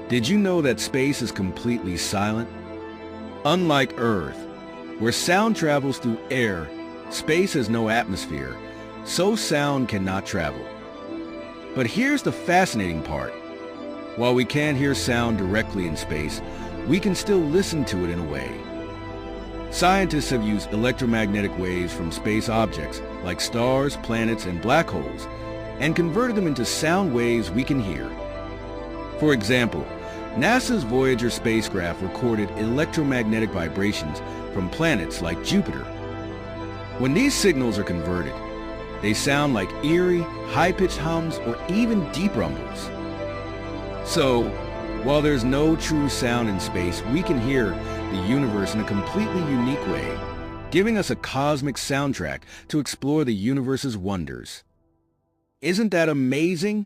Did you know that space is completely silent? Unlike Earth, where sound travels through air, space has no atmosphere, so sound cannot travel. But here's the fascinating part. While we can't hear sound directly in space, we can still listen to it in a way. Scientists have used electromagnetic waves from space objects like stars, planets, and black holes, and converted them into sound waves we can hear. For example, NASA's Voyager spacecraft recorded electromagnetic vibrations from planets like Jupiter. When these signals are converted, they sound like eerie, high-pitched hums or even deep rumbles. So, while there's no true sound in space, we can hear the universe in a completely unique way, giving us a cosmic soundtrack to explore the universe's wonders. Isn't that amazing?